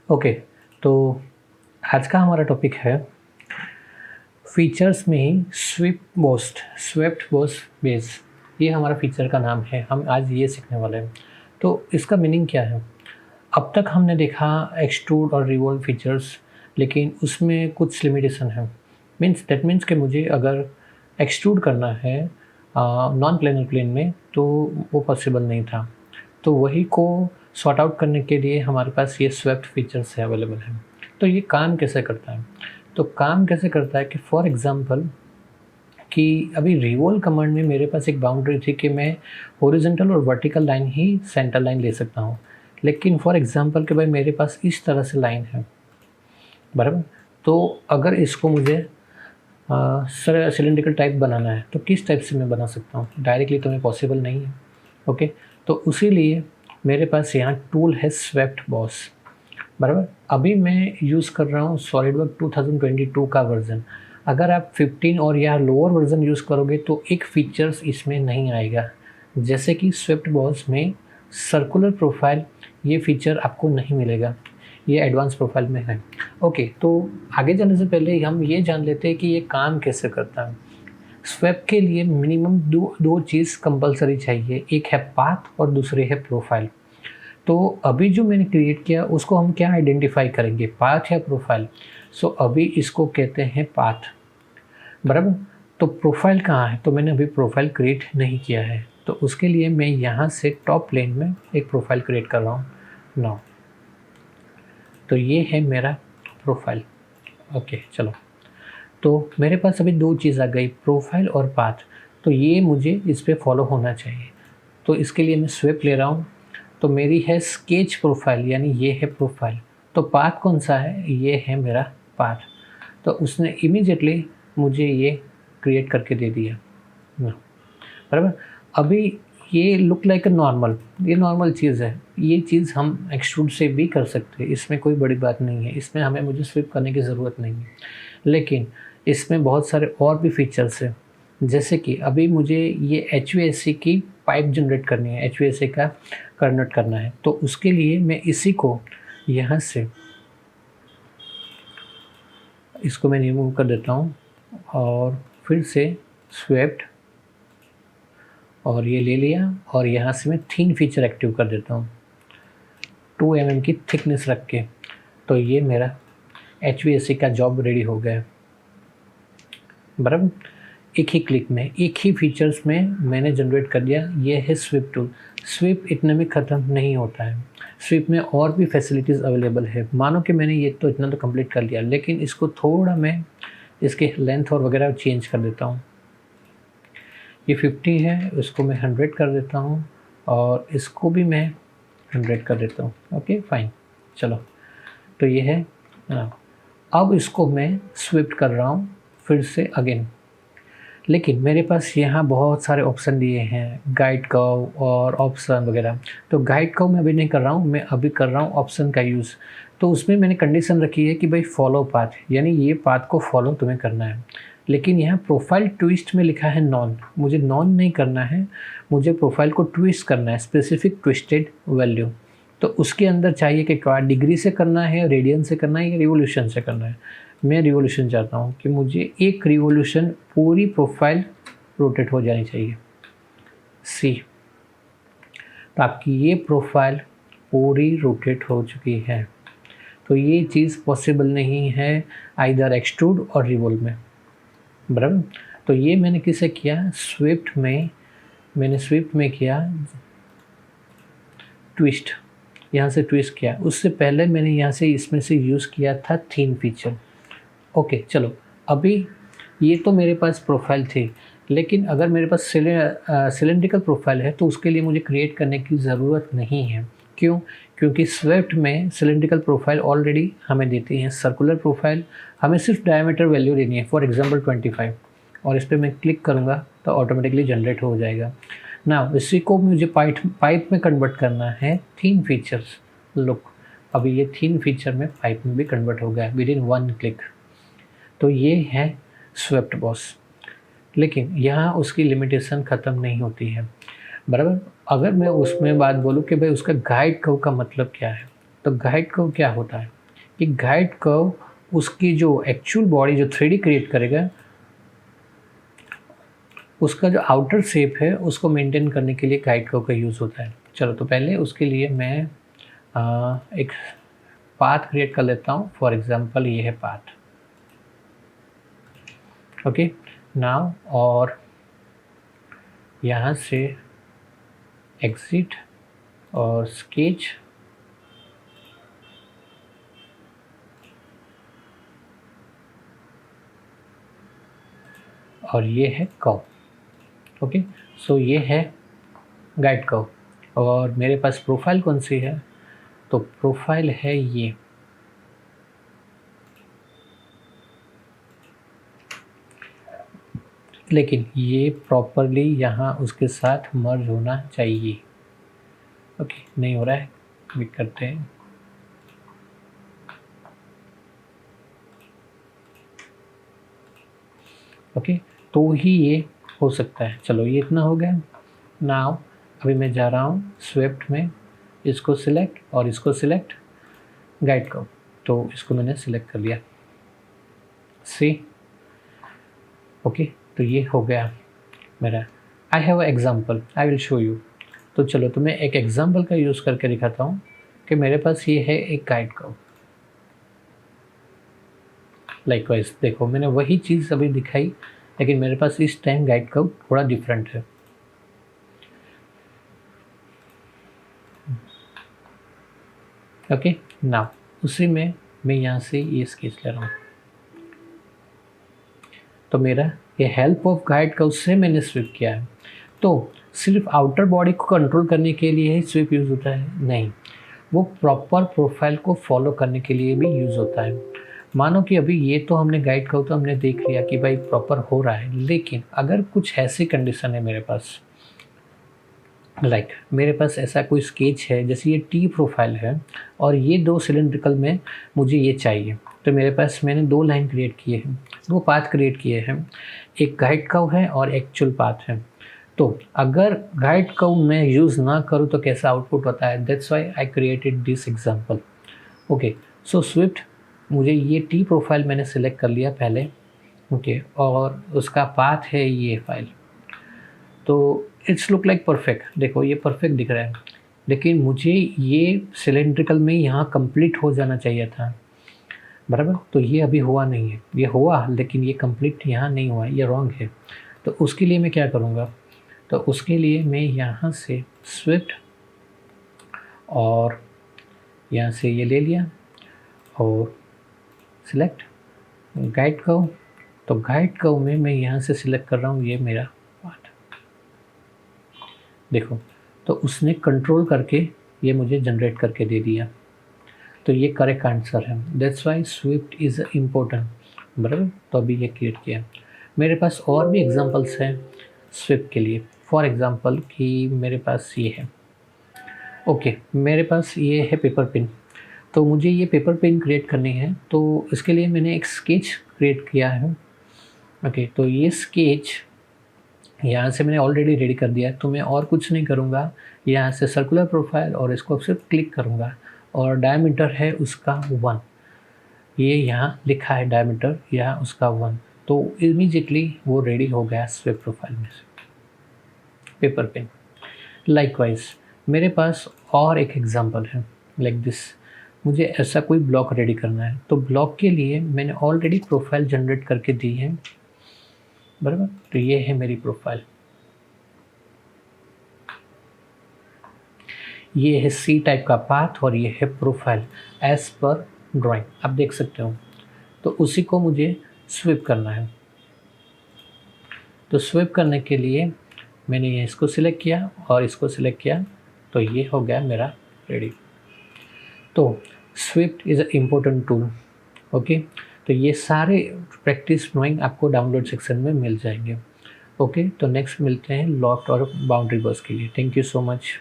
Okay, तो आज का हमारा टॉपिक है फीचर्स में ही स्वेप्ट बूस्ट बेस। ये हमारा फीचर का नाम है, हम आज ये सीखने वाले हैं। तो इसका मीनिंग क्या है? अब तक हमने देखा एक्सट्रूड और रिवॉल्व फीचर्स, लेकिन उसमें कुछ लिमिटेशन है। दैट मीन्स कि मुझे अगर एक्सट्रूड करना है नॉन प्लेनर प्लेन में तो वो पॉसिबल नहीं था। तो वही को सॉर्ट आउट करने के लिए हमारे पास ये स्वेप्ट फीचर्स है अवेलेबल है। तो ये काम कैसे करता है? तो काम कैसे करता है कि फॉर एग्ज़ाम्पल कि अभी रिवॉल्व कमांड में मेरे पास एक बाउंड्री थी कि मैं हॉरिजॉन्टल और वर्टिकल लाइन ही सेंटर लाइन ले सकता हूँ। लेकिन फॉर एग्ज़ाम्पल कि भाई मेरे पास इस तरह से लाइन है, बराबर। तो अगर इसको मुझे सिलेंड्रिकल टाइप बनाना है तो किस टाइप से मैं बना सकता हूँ? डायरेक्टली तो मैं पॉसिबल नहीं है। ओके, तो उसी लिए मेरे पास यहाँ टूल है स्वेप्ट बॉस, बराबर। अभी मैं यूज़ कर रहा हूँ सॉलिडवर्क 2022 का वर्ज़न। अगर आप 15 और या लोअर वर्ज़न यूज़ करोगे तो एक फीचर्स इसमें नहीं आएगा, जैसे कि स्वेप्ट बॉस में सर्कुलर प्रोफाइल, ये फीचर आपको नहीं मिलेगा, ये एडवांस प्रोफाइल में है। ओके, तो आगे जाने से पहले हम ये जान लेते हैं कि ये काम कैसे करता है। स्वेप के लिए मिनिमम दो चीज़ कंपलसरी चाहिए, एक है पाथ और दूसरी है प्रोफाइल। तो अभी जो मैंने क्रिएट किया उसको हम क्या आइडेंटिफाई करेंगे, पाथ या प्रोफाइल? सो अभी इसको कहते हैं पाथ, बराबर। तो प्रोफाइल कहाँ है? तो मैंने अभी प्रोफाइल क्रिएट नहीं किया है, तो उसके लिए मैं यहाँ से टॉप प्लेन में एक प्रोफाइल क्रिएट कर रहा हूँ नाउ। तो ये है मेरा प्रोफाइल। ओके, चलो, तो मेरे पास अभी दो चीज़ आ गई, प्रोफाइल और पाथ। तो ये मुझे इस पर फॉलो होना चाहिए। तो इसके लिए मैं स्वेप ले रहा हूँ। तो मेरी है स्केच प्रोफाइल, यानी ये है प्रोफाइल। तो पाथ कौन सा है? ये है मेरा पाथ। तो उसने इमीडिएटली मुझे ये क्रिएट करके दे दिया, बराबर। अभी ये लुक लाइक अ नॉर्मल, ये नॉर्मल चीज़ है। ये चीज़ हम एक्सट्रूड से भी कर सकते हैं, इसमें कोई बड़ी बात नहीं है, इसमें मुझे स्विप करने की ज़रूरत नहीं है। लेकिन इसमें बहुत सारे और भी फीचर्स हैं, जैसे कि अभी मुझे ये HVAC की पाइप जनरेट करनी है, HVAC का कन्वर्ट करना है। तो उसके लिए मैं इसी को यहाँ से इसको मैं रिमूव कर देता हूँ और फिर से स्वेप्ट और ये ले लिया और यहाँ से मैं थिन फीचर एक्टिव कर देता हूँ 2 mm की थिकनेस रख के। तो ये मेरा HVAC का जॉब रेडी हो गया, बराबर। एक ही क्लिक में, एक ही फीचर्स में मैंने जनरेट कर दिया। ये है स्विप टूल। स्विप इतने में ख़त्म नहीं होता है, स्विप में और भी फैसिलिटीज़ अवेलेबल है। मानो कि मैंने ये तो इतना तो कंप्लीट कर लिया, लेकिन इसको थोड़ा मैं इसके लेंथ और वगैरह चेंज कर देता हूँ। ये 50 है, इसको मैं 100 कर देता हूँ और इसको भी मैं 100 कर देता हूँ। ओके, फाइन, चलो। तो ये है। अब इसको मैं स्विफ्ट कर रहा हूँ फिर से अगेन, लेकिन मेरे पास यहाँ बहुत सारे ऑप्शन दिए हैं, गाइड कर्व और ऑप्शन वगैरह। तो गाइड कर्व मैं अभी नहीं कर रहा हूँ, मैं अभी कर रहा हूँ ऑप्शन का यूज़। तो उसमें मैंने कंडीशन रखी है कि भाई फॉलो पाथ, यानी ये पाथ को फॉलो तुम्हें करना है। लेकिन यहाँ प्रोफाइल ट्विस्ट में लिखा है नॉन, मुझे नॉन नहीं करना है, मुझे प्रोफाइल को ट्विस्ट करना है, स्पेसिफिक ट्विस्टेड वैल्यू। तो उसके अंदर चाहिए कि क्या डिग्री से करना है, रेडियन से करना है या रिवोल्यूशन से करना है। मैं रिवोल्यूशन चाहता हूँ कि मुझे एक रिवोल्यूशन पूरी प्रोफाइल रोटेट हो जानी चाहिए। सी, तो आपकी ये प्रोफाइल पूरी रोटेट हो चुकी है। तो ये चीज़ पॉसिबल नहीं है आइदर एक्सट्रूड और रिवोल्व में, बराबर। तो ये मैंने किसे किया? स्विफ्ट में, मैंने स्विफ्ट में किया ट्विस्ट, यहाँ से ट्विस्ट किया। उससे पहले मैंने यहाँ से इसमें से यूज़ किया था थिन फीचर। ओके, चलो, अभी ये तो मेरे पास प्रोफाइल थी, लेकिन अगर मेरे पास सिलेंड्रिकल प्रोफाइल है तो उसके लिए मुझे क्रिएट करने की ज़रूरत नहीं है। क्यों? क्योंकि स्वेप्ट में सिलेंड्रिकल प्रोफाइल ऑलरेडी हमें देती है। सर्कुलर प्रोफाइल हमें सिर्फ डायमीटर वैल्यू देनी है, फॉर एग्जांपल 25, और इस पर मैं क्लिक करूँगा तो ऑटोमेटिकली जनरेट हो जाएगा ना। इसी को मुझे पाइप में कन्वर्ट करना है, थिन फीचर्स। लुक, अभी ये थिन फीचर में पाइप में भी कन्वर्ट हो गया विद इन 1 क्लिक। तो ये है स्वेप्ट बॉस, लेकिन यहाँ उसकी लिमिटेशन ख़त्म नहीं होती है, बराबर। अगर मैं उसमें बात बोलूँ कि भाई उसका गाइड कर्व का मतलब क्या है, तो गाइड कर्व क्या होता है कि गाइड कर्व उसकी जो एक्चुअल बॉडी जो 3D क्रिएट करेगा, उसका जो आउटर शेप है उसको मेंटेन करने के लिए गाइड कर्व का यूज़ होता है। चलो तो पहले उसके लिए मैं एक पाथ क्रिएट कर लेता हूँ। फॉर एग्जांपल ये है पाथ, ओके नाउ, और यहाँ से एग्जिट और स्केच, और ये है कर्व। ओके, सो ये है गाइड कर्व। और मेरे पास प्रोफाइल कौन सी है, तो प्रोफाइल है ये, लेकिन ये प्रॉपरली यहाँ उसके साथ मर्ज होना चाहिए। ओके, नहीं हो रहा है, क्लिक करते हैं। ओके, तो ही ये हो सकता है। चलो ये इतना हो गया। नाउ अभी मैं जा रहा हूँ स्विफ्ट में, इसको सिलेक्ट और इसको सिलेक्ट, गाइड कर्व, तो इसको मैंने सिलेक्ट कर लिया। सी, ओके, तो ये हो गया मेरा। I have a example, I will show you. तो चलो तो मैं एक एग्जाम्पल का यूज़ करके दिखाता हूँ कि मेरे पास ये है एक गाइड कर्व। लाइकवाइज देखो, मैंने वही चीज़ अभी दिखाई, लेकिन मेरे पास इस टाइम गाइड कर्व थोड़ा डिफरेंट है। ओके, नाउ उसी में मैं यहाँ से ये स्केच ले रहा हूँ। तो मेरा ये हेल्प ऑफ गाइड कर्व से मैंने स्वीप किया है। तो सिर्फ आउटर बॉडी को कंट्रोल करने के लिए ही स्वीप यूज़ होता है? नहीं, वो प्रॉपर प्रोफाइल को फॉलो करने के लिए भी यूज़ होता है। मानो कि अभी ये तो हमने गाइड कर्व तो हमने देख लिया कि भाई प्रॉपर हो रहा है, लेकिन अगर कुछ ऐसी कंडीशन है मेरे पास, लाइक मेरे पास ऐसा कोई स्केच है, जैसे ये टी प्रोफाइल है और ये दो सिलेंड्रिकल में मुझे ये चाहिए, तो मेरे पास मैंने दो लाइन क्रिएट किए हैं, दो पाथ क्रिएट किए हैं, एक गाइड कर्व है और एक्चुअल पाथ है। तो अगर गाइड कर्व मैं यूज़ ना करूँ तो कैसा आउटपुट होता है, that's why I created this example. Okay, so Swift, मुझे ये टी प्रोफाइल मैंने सिलेक्ट कर लिया पहले, ओके, और उसका पाथ है ये फाइल। तो इट्स लुक लाइक परफेक्ट, देखो ये परफेक्ट दिख रहा है, लेकिन मुझे ये सिलेंड्रिकल में यहाँ कंप्लीट हो जाना चाहिए था, बराबर। तो ये अभी हुआ नहीं है, ये हुआ लेकिन ये कंप्लीट यहाँ नहीं हुआ, ये रॉन्ग है। तो उसके लिए मैं क्या करूँगा, तो उसके लिए मैं यहाँ से स्विफ्ट और यहाँ से ये ले लिया और सिलेक्ट गाइड कर्व। तो गाइड कर्व में मैं यहाँ से सिलेक्ट कर रहा हूँ ये मेरा पार्ट, देखो, तो उसने कंट्रोल करके ये मुझे जनरेट करके दे दिया। तो ये करेक्ट आंसर है, that's why Swift is important, बराबर। तो अभी ये क्रिएट किया। मेरे पास और भी एग्जांपल्स हैं स्विफ्ट के लिए। फॉर एग्जांपल कि मेरे पास ये है, ओके, मेरे पास ये है पेपर पेन। तो मुझे ये पेपर पेन क्रिएट करनी है, तो इसके लिए मैंने एक स्केच क्रिएट किया है। ओके, तो ये स्केच यहाँ से मैंने ऑलरेडी रेडी कर दिया है, तो मैं और कुछ नहीं करूँगा। यहाँ से सर्कुलर प्रोफाइल और इसको सिर्फ क्लिक करूँगा और डायमीटर है उसका 1, ये यहाँ लिखा है डायमीटर, यहाँ उसका 1। तो इमीडिएटली वो रेडी हो गया स्विफ्ट प्रोफाइल में से पेपर पेन। लाइकवाइज मेरे पास और एक एग्जांपल है लाइक दिस। मुझे ऐसा कोई ब्लॉक रेडी करना है, तो ब्लॉक के लिए मैंने ऑलरेडी प्रोफाइल जनरेट करके दी है, बराबर। तो ये है मेरी प्रोफाइल, ये है सी टाइप का पाथ और ये है प्रोफाइल एज पर ड्राइंग, आप देख सकते हो। तो उसी को मुझे स्विप करना है। तो स्विप करने के लिए मैंने ये इसको सिलेक्ट किया और इसको सिलेक्ट किया, तो ये हो गया मेरा रेडी। तो Swift is a important tool, okay. तो ये सारे प्रैक्टिस ड्राइंग आपको डाउनलोड सेक्शन में मिल जाएंगे, ओके। तो नेक्स्ट मिलते हैं लॉफ्ट और बाउंड्री बस के लिए। Thank you so much.